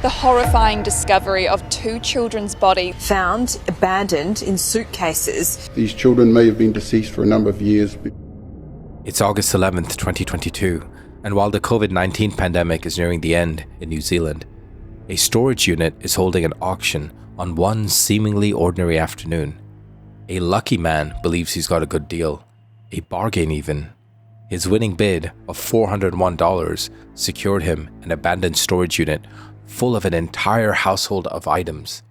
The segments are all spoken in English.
The horrifying discovery of two children's bodies found abandoned in suitcases. These children may have been deceased for a number of years. It's August 11th, 2022, and while the COVID-19 pandemic is nearing the end in New Zealand, a storage unit is holding an auction on one seemingly ordinary afternoon. A lucky man believes he's got a good deal, a bargain even. His winning bid of $401 secured him an abandoned storage unit full of an entire household of items.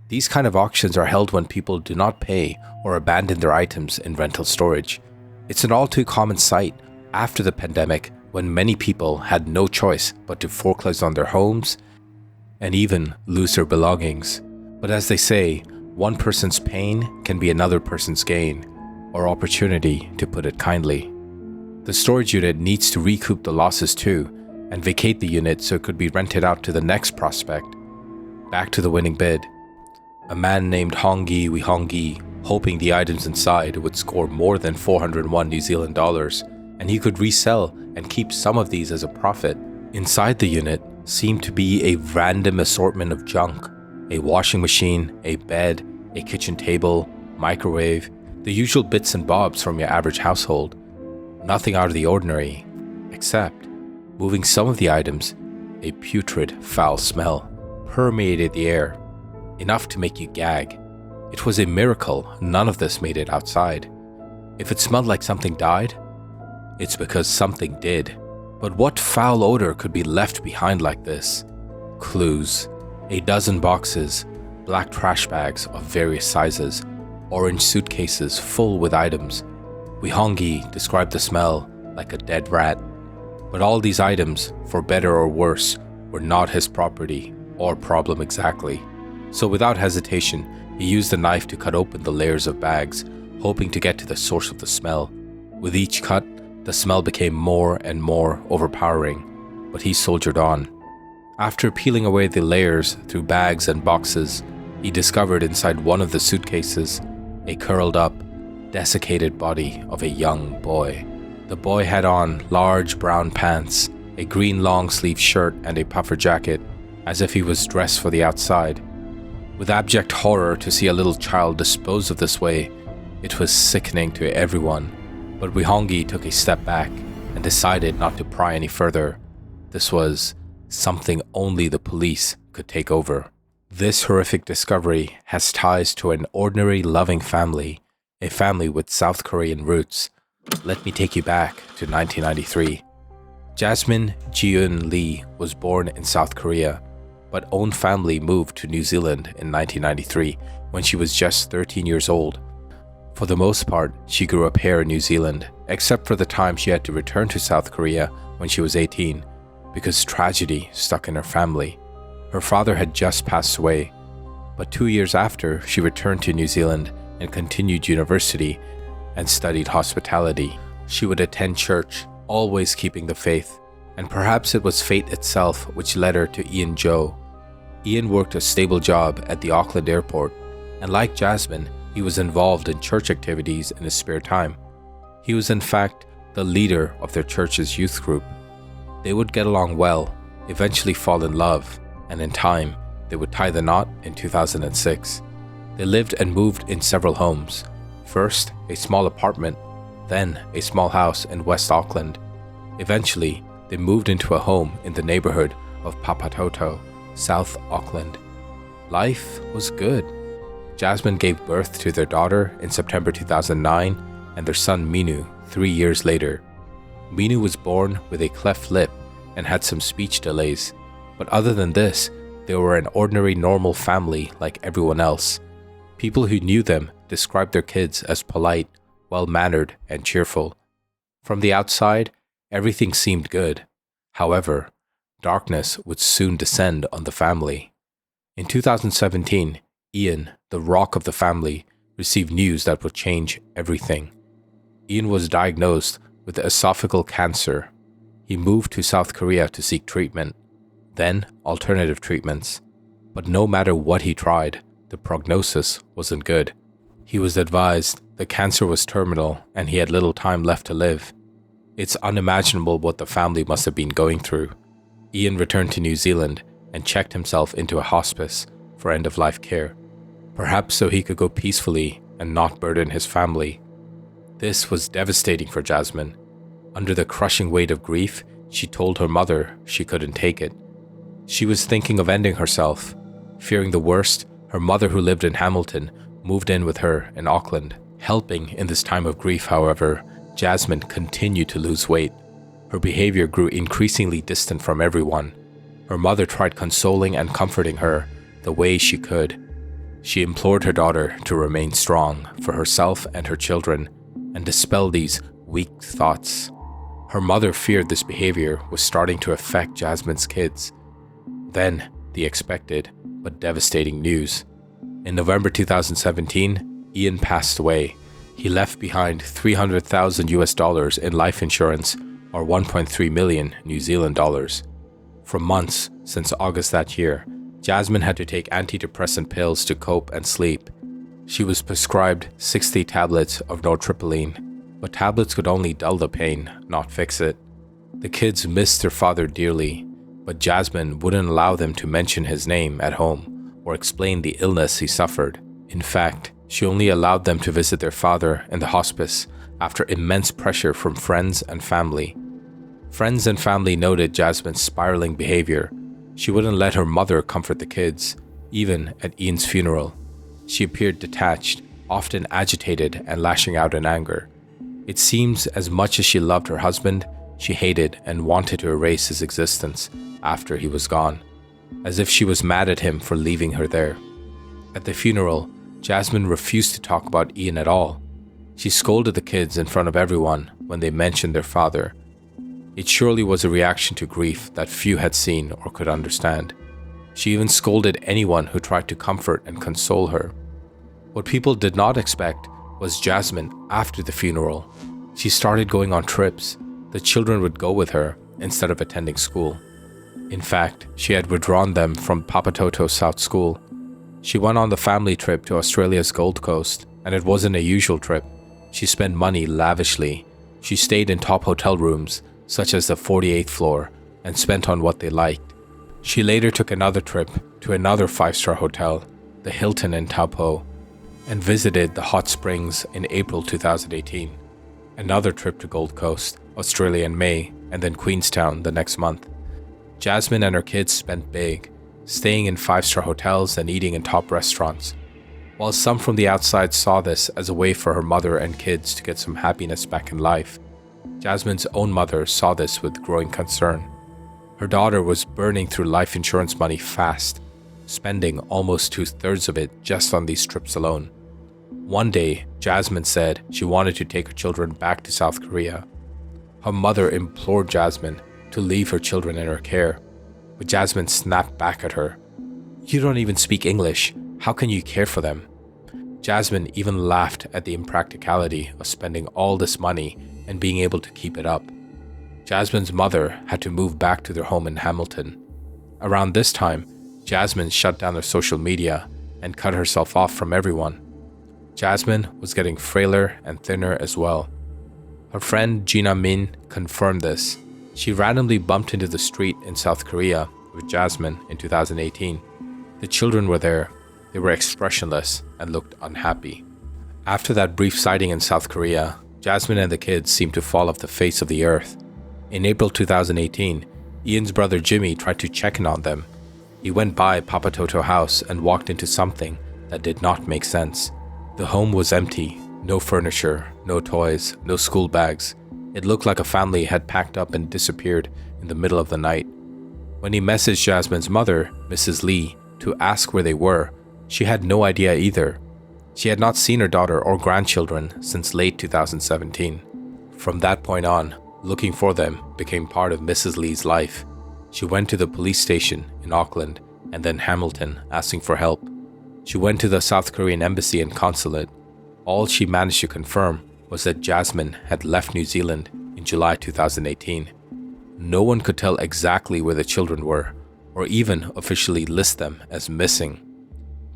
These kind of auctions are held when people do not pay or abandon their items in rental storage. It's an all too common sight after the pandemic when many people had no choice but to foreclose on their homes and even lose their belongings. But as they say, one person's pain can be another person's gain, or opportunity, to put it kindly. The storage unit needs to recoup the losses too, and vacate the unit so it could be rented out to the next prospect. Back to the winning bid. A man named Hongi, hoping the items inside would score more than 401 New Zealand dollars, and he could resell and keep some of these as a profit. Inside the unit seemed to be a random assortment of junk. A washing machine, a bed, a kitchen table, microwave, the usual bits and bobs from your average household. Nothing out of the ordinary, except, moving some of the items, a putrid, foul smell permeated the air, enough to make you gag. It was a miracle none of this made it outside. If it smelled like something died, it's because something did. But what foul odor could be left behind like this? Clues. A dozen boxes, black trash bags of various sizes, orange suitcases full with items. Wihongi described the smell like a dead rat. But all these items, for better or worse, were not his property or problem exactly. So without hesitation, he used a knife to cut open the layers of bags, hoping to get to the source of the smell. With each cut, the smell became more and more overpowering, but he soldiered on. After peeling away the layers through bags and boxes, he discovered inside one of the suitcases a curled up, desiccated body of a young boy. The boy had on large brown pants, a green long-sleeve shirt and a puffer jacket, as if he was dressed for the outside. With abject horror to see a little child disposed of this way, it was sickening to everyone. But Wihongi took a step back and decided not to pry any further. This was something only the police could take over. This horrific discovery has ties to an ordinary, loving family, a family with South Korean roots. Let me take you back to 1993. Jasmine Jeon Lee was born in South Korea, but own family moved to New Zealand in 1993 when she was just 13 years old. For the most part, she grew up here in New Zealand, except for the time she had to return to South Korea when she was 18, because tragedy stuck in her family. Her father had just passed away, but 2 years after, she returned to New Zealand and continued university and studied hospitality. She would attend church, always keeping the faith, and perhaps it was fate itself which led her to Yuna Jo. Ian worked a stable job at the Auckland airport, and like Jasmine, he was involved in church activities in his spare time. He was in fact the leader of their church's youth group. They would get along well, eventually fall in love, and in time, they would tie the knot in 2006. They lived and moved in several homes. First, a small apartment, then a small house in West Auckland. Eventually, they moved into a home in the neighborhood of Papatoetoe, South Auckland. Life was good. Jasmine gave birth to their daughter in September 2009 and their son Minu 3 years later. Minu was born with a cleft lip and had some speech delays, but other than this, they were an ordinary normal family like everyone else. People who knew them described their kids as polite, well-mannered, and cheerful. From the outside, everything seemed good. However, darkness would soon descend on the family. In 2017, Ian, the rock of the family, received news that would change everything. Ian was diagnosed with esophageal cancer. He moved to South Korea to seek treatment, then alternative treatments. But no matter what he tried, the prognosis wasn't good. He was advised the cancer was terminal and he had little time left to live. It's unimaginable what the family must have been going through. Ian returned to New Zealand and checked himself into a hospice for end-of-life care, perhaps so he could go peacefully and not burden his family. This was devastating for Jasmine. Under the crushing weight of grief, she told her mother she couldn't take it. She was thinking of ending herself. Fearing the worst, her mother, who lived in Hamilton, moved in with her in Auckland. Helping in this time of grief, however, Jasmine continued to lose weight. Her behavior grew increasingly distant from everyone. Her mother tried consoling and comforting her the way she could. She implored her daughter to remain strong for herself and her children and dispel these weak thoughts. Her mother feared this behavior was starting to affect Jasmine's kids. Then, the expected but devastating news. In November 2017, Ian passed away. He left behind $300,000 in life insurance, or 1.3 million New Zealand dollars. For months since August that year, Jasmine had to take antidepressant pills to cope and sleep. She was prescribed 60 tablets of nortriptyline, but tablets could only dull the pain, not fix it. The kids missed their father dearly, but Jasmine wouldn't allow them to mention his name at home or explain the illness he suffered. In fact, she only allowed them to visit their father in the hospice after immense pressure from friends and family. Friends and family noted Jasmine's spiraling behavior. She wouldn't let her mother comfort the kids, even at Ian's funeral. She appeared detached, often agitated and lashing out in anger. It seems as much as she loved her husband, she hated and wanted to erase his existence after he was gone, as if she was mad at him for leaving her there. At the funeral, Jasmine refused to talk about Ian at all. She scolded the kids in front of everyone when they mentioned their father. It surely was a reaction to grief that few had seen or could understand. She even scolded anyone who tried to comfort and console her. What people did not expect was Jasmine after the funeral. She started going on trips. The children would go with her instead of attending school. In fact, she had withdrawn them from Papatoetoe South School. She went on the family trip to Australia's Gold Coast, and it wasn't a usual trip. She spent money lavishly. She stayed in top hotel rooms, such as the 48th floor, and spent on what they liked. She later took another trip to another 5-star hotel, the Hilton in Taupo, and visited the hot springs in April 2018. Another trip to Gold Coast, Australia in May, and then Queenstown the next month. Jasmine and her kids spent big, staying in 5-star hotels and eating in top restaurants. While some from the outside saw this as a way for her mother and kids to get some happiness back in life, Jasmine's own mother saw this with growing concern. Her daughter was burning through life insurance money fast, spending almost 2/3 of it just on these trips alone. One day, Jasmine said she wanted to take her children back to South Korea. Her mother implored Jasmine to leave her children in her care, but Jasmine snapped back at her. "You don't even speak English. How can you care for them?" Jasmine even laughed at the impracticality of spending all this money and being able to keep it up. Jasmine's mother had to move back to their home in Hamilton. Around this time, Jasmine shut down her social media and cut herself off from everyone. Jasmine was getting frailer and thinner as well. Her friend Yuna Min confirmed this. She randomly bumped into the street in South Korea with Jasmine in 2018. The children were there. They were expressionless and looked unhappy. After that brief sighting in South Korea, Jasmine and the kids seemed to fall off the face of the earth. In April 2018, Ian's brother Jimmy tried to check in on them. He went by Papatoetoe House and walked into something that did not make sense. The home was empty, no furniture, no toys, no school bags. It looked like a family had packed up and disappeared in the middle of the night. When he messaged Jasmine's mother, Mrs. Lee, to ask where they were, she had no idea either. She had not seen her daughter or grandchildren since late 2017. From that point on, looking for them became part of Mrs. Lee's life. She went to the police station in Auckland and then Hamilton asking for help. She went to the South Korean embassy and consulate. All she managed to confirm was that Jasmine had left New Zealand in July 2018. No one could tell exactly where the children were, or even officially list them as missing.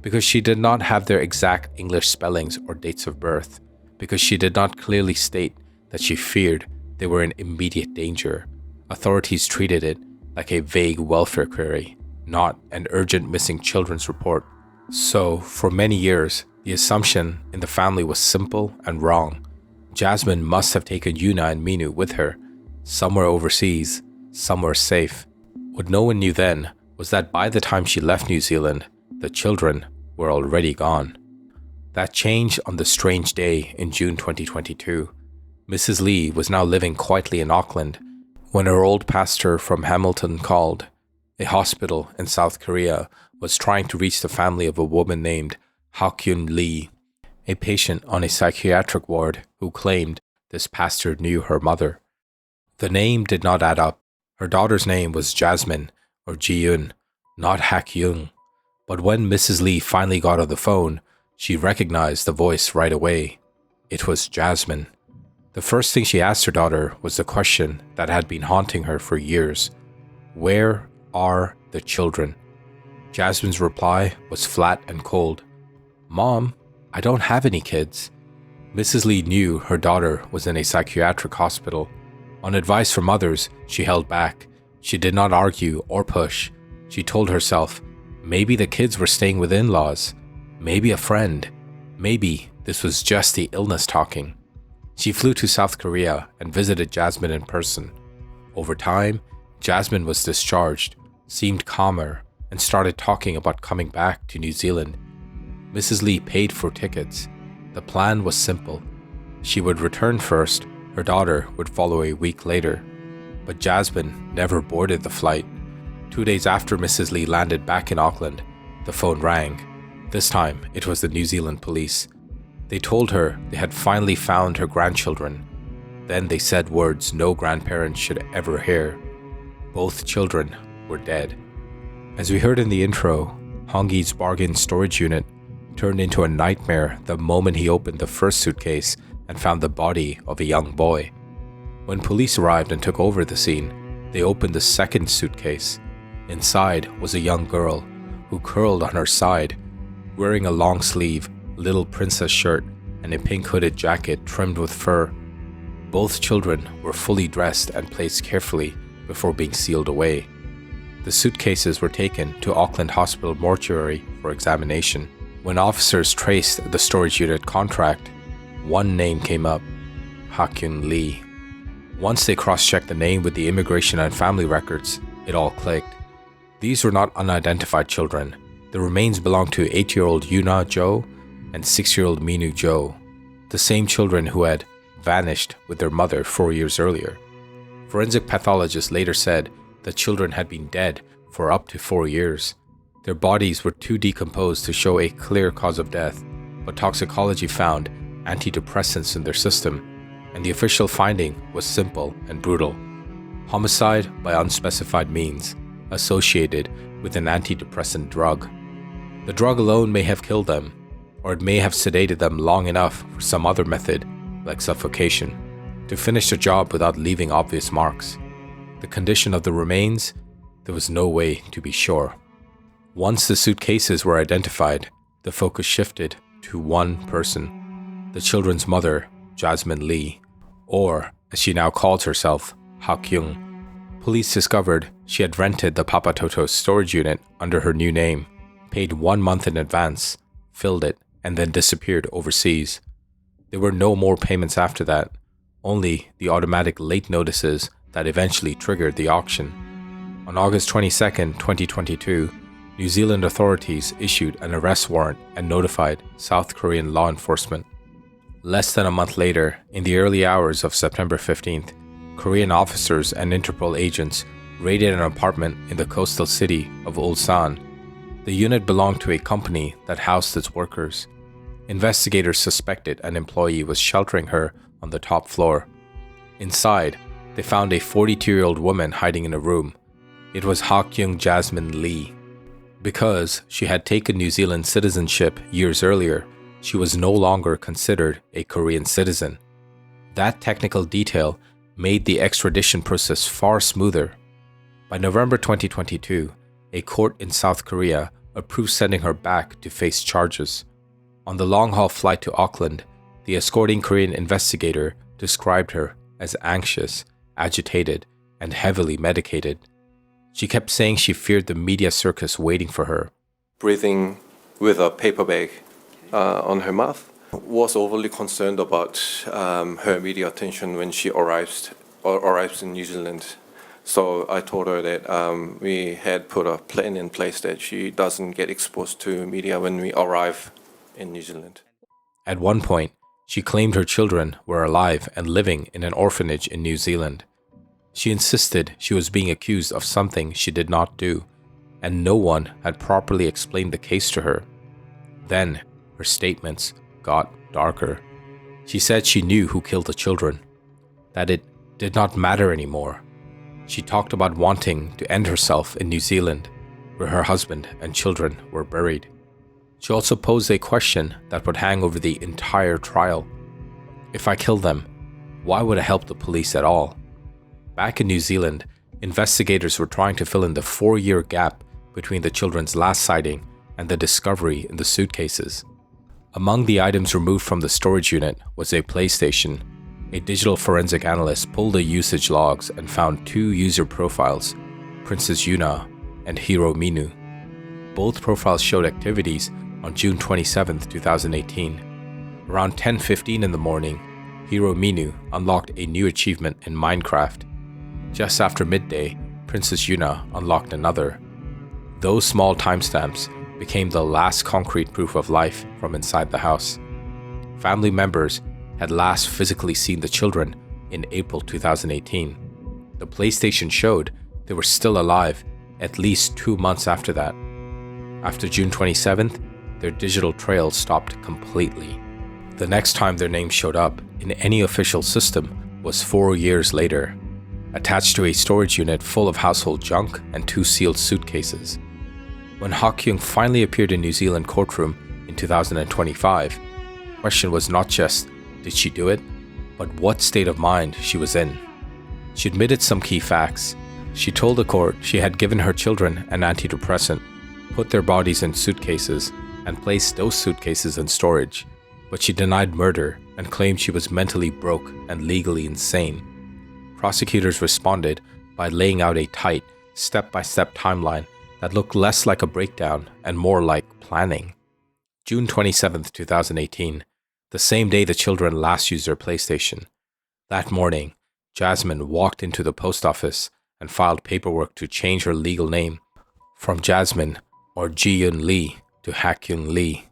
Because she did not have their exact English spellings or dates of birth, because she did not clearly state that she feared they were in immediate danger, authorities treated it like a vague welfare query. not an urgent missing children's report. So, for many years, the assumption in the family was simple and wrong. Jasmine must have taken Yuna and Minu with her, somewhere overseas, somewhere safe. What no one knew then was that by the time she left New Zealand, the children were already gone. That changed on the strange day in June 2022. Mrs. Lee was now living quietly in Auckland when her old pastor from Hamilton called. A hospital in South Korea was trying to reach the family of a woman named Hakyung Lee, a patient on a psychiatric ward who claimed this pastor knew her mother. The name did not add up. Her daughter's name was Jasmine, or Ji-yoon, not Hakyung. But when Mrs. Lee finally got on the phone, she recognized the voice right away. It was Jasmine. The first thing she asked her daughter was the question that had been haunting her for years. Where are the children? Jasmine's reply was flat and cold. Mom, I don't have any kids. Mrs. Lee knew her daughter was in a psychiatric hospital. On advice from others, she held back. She did not argue or push. She told herself, maybe the kids were staying with in-laws. Maybe a friend. Maybe this was just the illness talking. She flew to South Korea and visited Jasmine in person. Over time, Jasmine was discharged, seemed calmer, and started talking about coming back to New Zealand. Mrs. Lee paid for tickets. The plan was simple. She would return first, her daughter would follow a week later. But Jasmine never boarded the flight. 2 days after Mrs. Lee landed back in Auckland, the phone rang. This time, it was the New Zealand police. They told her they had finally found her grandchildren. Then they said words no grandparent should ever hear. Both children were dead. As we heard in the intro, Hongi's bargain storage unit turned into a nightmare the moment he opened the first suitcase and found the body of a young boy. When police arrived and took over the scene, they opened the second suitcase. Inside was a young girl who curled on her side, wearing a long-sleeve little princess shirt and a pink hooded jacket trimmed with fur. Both children were fully dressed and placed carefully before being sealed away. The suitcases were taken to Auckland Hospital mortuary for examination. When officers traced the storage unit contract, one name came up, Hakyung Lee. Once they cross-checked the name with the immigration and family records, it all clicked. These were not unidentified children. The remains belonged to 8-year-old Yuna Jo and 6-year-old Minu Jo, the same children who had vanished with their mother 4 years earlier. Forensic pathologists later said the children had been dead for up to 4 years. Their bodies were too decomposed to show a clear cause of death, but toxicology found antidepressants in their system, and the official finding was simple and brutal. Homicide by unspecified means, associated with an antidepressant drug. The drug alone may have killed them, or it may have sedated them long enough for some other method, like suffocation, to finish the job without leaving obvious marks. The condition of the remains, there was no way to be sure. Once the suitcases were identified, the focus shifted to one person, the children's mother, Jasmine Lee, or, as she now calls herself, Hakyung. Police discovered she had rented the Papatoetoe storage unit under her new name, paid 1 month in advance, filled it, and then disappeared overseas. There were no more payments after that, only the automatic late notices that eventually triggered the auction. On August 22, 2022, New Zealand authorities issued an arrest warrant and notified South Korean law enforcement. Less than a month later, in the early hours of September 15th, Korean officers and Interpol agents raided an apartment in the coastal city of Ulsan. The unit belonged to a company that housed its workers. Investigators suspected an employee was sheltering her on the top floor. Inside, they found a 42-year-old woman hiding in a room. It was Hakyung Jasmine Lee. Because she had taken New Zealand citizenship years earlier, she was no longer considered a Korean citizen. That technical detail made the extradition process far smoother. By November 2022, a court in South Korea approved sending her back to face charges. On the long-haul flight to Auckland, the escorting Korean investigator described her as anxious, agitated, and heavily medicated. She kept saying she feared the media circus waiting for her. Breathing with a paper bag on her mouth. Was overly concerned about her media attention when she arrives in New Zealand. So I told her that we had put a plan in place that she doesn't get exposed to media when we arrive in New Zealand. At one point, she claimed her children were alive and living in an orphanage in New Zealand. She insisted she was being accused of something she did not do, and no one had properly explained the case to her. Then, her statements got darker. She said she knew who killed the children, that it did not matter anymore. She talked about wanting to end herself in New Zealand, where her husband and children were buried. She also posed a question that would hang over the entire trial. If I killed them, why would I help the police at all? Back in New Zealand, investigators were trying to fill in the 4-year gap between the children's last sighting and the discovery in the suitcases. Among the items removed from the storage unit was a PlayStation. A digital forensic analyst pulled the usage logs and found 2 user profiles, Princess Yuna and Hiro Minu. Both profiles showed activities on June 27, 2018. Around 10:15 in the morning, Hiro Minu unlocked a new achievement in Minecraft. Just after midday, Princess Yuna unlocked another. Those small timestamps became the last concrete proof of life from inside the house. Family members had last physically seen the children in April 2018. The PlayStation showed they were still alive at least 2 months after that. After June 27th, their digital trail stopped completely. The next time their name showed up in any official system was 4 years later, attached to a storage unit full of household junk and 2 sealed suitcases. When Hakyung finally appeared in New Zealand courtroom in 2025, the question was not just, did she do it, but what state of mind she was in. She admitted some key facts. She told the court she had given her children an antidepressant, put their bodies in suitcases, and placed those suitcases in storage, but she denied murder and claimed she was mentally broke and legally insane. Prosecutors responded by laying out a tight, step-by-step timeline that looked less like a breakdown and more like planning. June 27, 2018, the same day the children last used their PlayStation. That morning, Jasmine walked into the post office and filed paperwork to change her legal name from Jasmine or Yuna Lee to Hakyung Lee.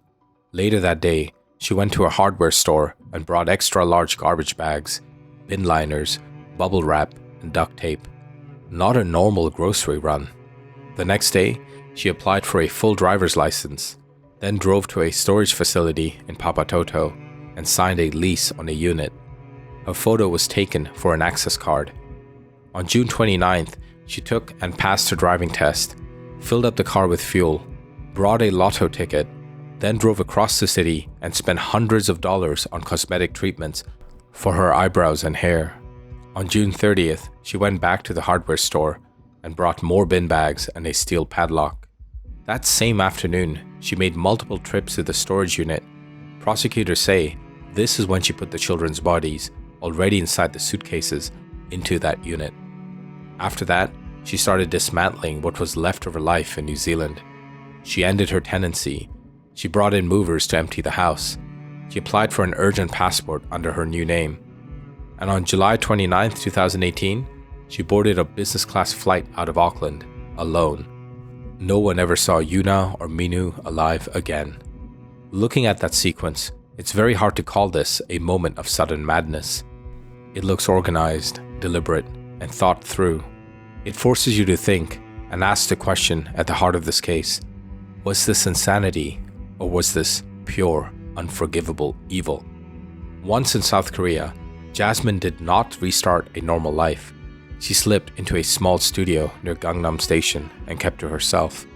Later that day, she went to a hardware store and brought extra large garbage bags, bin liners, bubble wrap, and duct tape. Not a normal grocery run. The next day, she applied for a full driver's license, then drove to a storage facility in Papatoetoe and signed a lease on a unit. Her photo was taken for an access card. On June 29th, she took and passed her driving test, filled up the car with fuel, brought a lotto ticket, then drove across the city and spent hundreds of dollars on cosmetic treatments for her eyebrows and hair. On June 30th, she went back to the hardware store and brought more bin bags and a steel padlock. That same afternoon, she made multiple trips to the storage unit. Prosecutors say this is when she put the children's bodies, already inside the suitcases, into that unit. After that, she started dismantling what was left of her life in New Zealand. She ended her tenancy. She brought in movers to empty the house. She applied for an urgent passport under her new name. And on July 29, 2018, she boarded a business class flight out of Auckland, alone. No one ever saw Yuna or Minu alive again. Looking at that sequence, it's very hard to call this a moment of sudden madness. It looks organized, deliberate, and thought through. It forces you to think and ask the question at the heart of this case: was this insanity, or was this pure, unforgivable evil? Once in South Korea, Jasmine did not restart a normal life. She slipped into a small studio near Gangnam Station and kept to herself.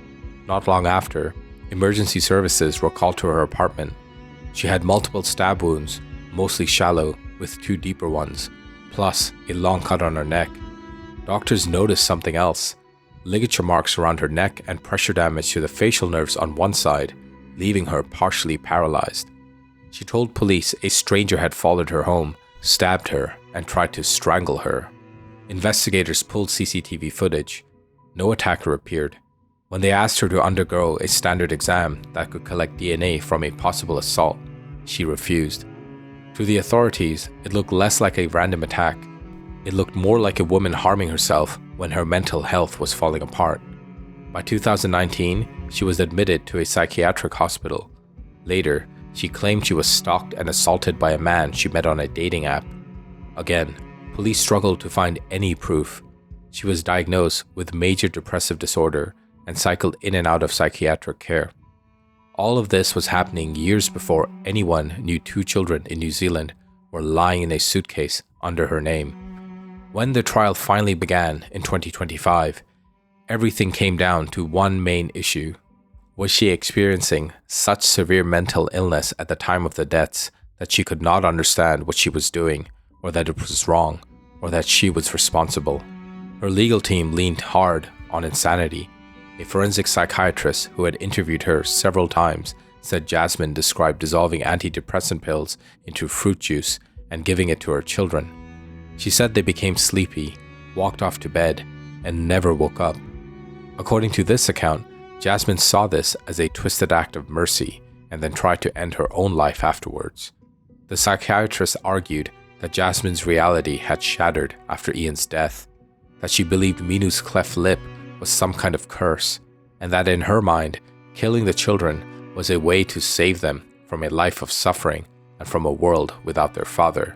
Not long after, emergency services were called to her apartment. She had multiple stab wounds, mostly shallow, with 2 deeper ones, plus a long cut on her neck. Doctors noticed something else: ligature marks around her neck and pressure damage to the facial nerves on one side, leaving her partially paralyzed. She told police a stranger had followed her home, stabbed her, and tried to strangle her. Investigators pulled CCTV footage. No attacker appeared. When they asked her to undergo a standard exam that could collect DNA from a possible assault, she refused. To the authorities, it looked less like a random attack. It looked more like a woman harming herself when her mental health was falling apart. By 2019, she was admitted to a psychiatric hospital. Later, she claimed she was stalked and assaulted by a man she met on a dating app. Again, police struggled to find any proof. She was diagnosed with major depressive disorder and cycled in and out of psychiatric care. All of this was happening years before anyone knew 2 children in New Zealand were lying in a suitcase under her name. When the trial finally began in 2025, everything came down to one main issue. Was she experiencing such severe mental illness at the time of the deaths that she could not understand what she was doing, or that it was wrong, or that she was responsible? Her legal team leaned hard on insanity. A forensic psychiatrist who had interviewed her several times said Jasmine described dissolving antidepressant pills into fruit juice and giving it to her children. She said they became sleepy, walked off to bed, and never woke up. According to this account, Jasmine saw this as a twisted act of mercy and then tried to end her own life afterwards. The psychiatrist argued that Jasmine's reality had shattered after Ian's death, that she believed Minu's cleft lip was some kind of curse, and that in her mind, killing the children was a way to save them from a life of suffering and from a world without their father.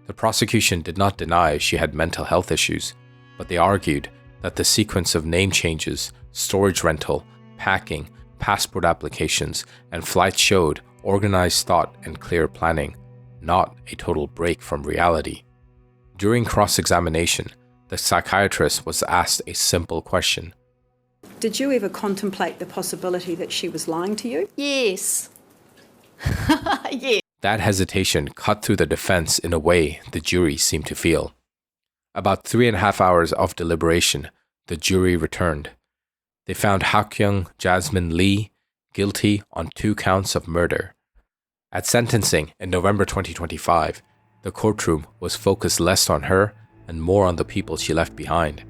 The prosecution did not deny she had mental health issues, but they argued that the sequence of name changes, storage rental, packing, passport applications, and flights showed organized thought and clear planning, not a total break from reality. During cross-examination, the psychiatrist was asked a simple question. Did you ever contemplate the possibility that she was lying to you? Yes. Yeah. That hesitation cut through the defense in a way the jury seemed to feel. About 3.5 hours of deliberation, the jury returned. They found Hakyung Lee guilty on 2 counts of murder. At sentencing in November 2025, the courtroom was focused less on her and more on the people she left behind.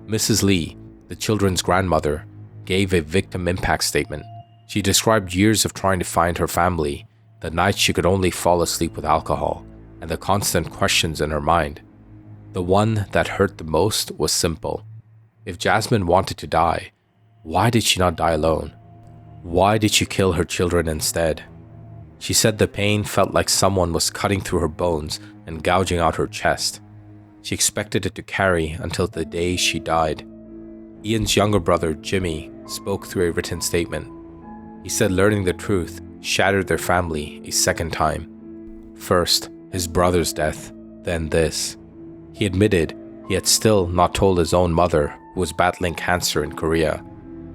Mrs. Lee, the children's grandmother, gave a victim impact statement. She described years of trying to find her family, the nights she could only fall asleep with alcohol, and the constant questions in her mind. The one that hurt the most was simple. If Jasmine wanted to die, why did she not die alone? Why did she kill her children instead? She said the pain felt like someone was cutting through her bones and gouging out her chest. She expected it to carry until the day she died. Ian's younger brother, Jimmy, spoke through a written statement. He said learning the truth shattered their family a second time. First, his brother's death, then this. He admitted he had still not told his own mother, who was battling cancer in Korea,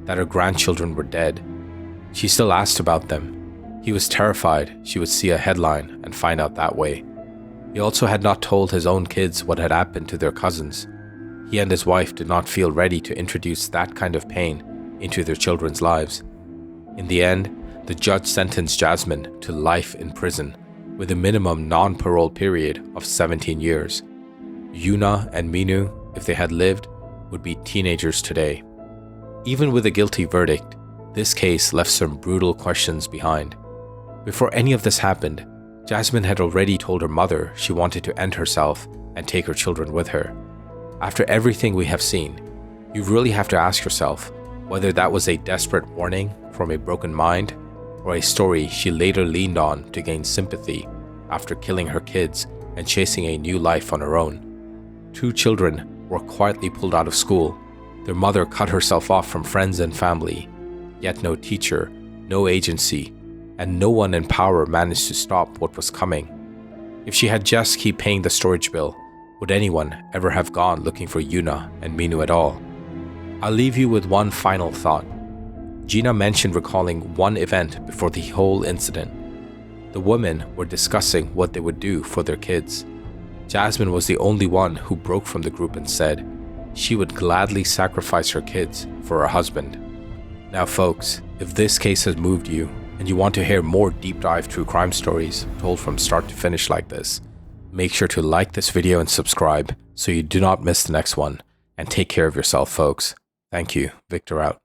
that her grandchildren were dead. She still asked about them. He was terrified she would see a headline and find out that way. He also had not told his own kids what had happened to their cousins. He and his wife did not feel ready to introduce that kind of pain into their children's lives. In the end, the judge sentenced Jasmine to life in prison with a minimum non-parole period of 17 years. Yuna and Minu, if they had lived, would be teenagers today. Even with a guilty verdict, this case left some brutal questions behind. Before any of this happened, Jasmine had already told her mother she wanted to end herself and take her children with her. After everything we have seen, you really have to ask yourself whether that was a desperate warning from a broken mind or a story she later leaned on to gain sympathy after killing her kids and chasing a new life on her own. 2 children were quietly pulled out of school. Their mother cut herself off from friends and family, yet no teacher, no agency, and no one in power managed to stop what was coming. If she had just kept paying the storage bill, would anyone ever have gone looking for Yuna and Minu at all? I'll leave you with one final thought. Gina mentioned recalling one event before the whole incident. The women were discussing what they would do for their kids. Jasmine was the only one who broke from the group and said she would gladly sacrifice her kids for her husband. Now folks, if this case has moved you, and you want to hear more deep dive true crime stories told from start to finish like this, make sure to like this video and subscribe so you do not miss the next one, and take care of yourself folks. Thank you. Victor out.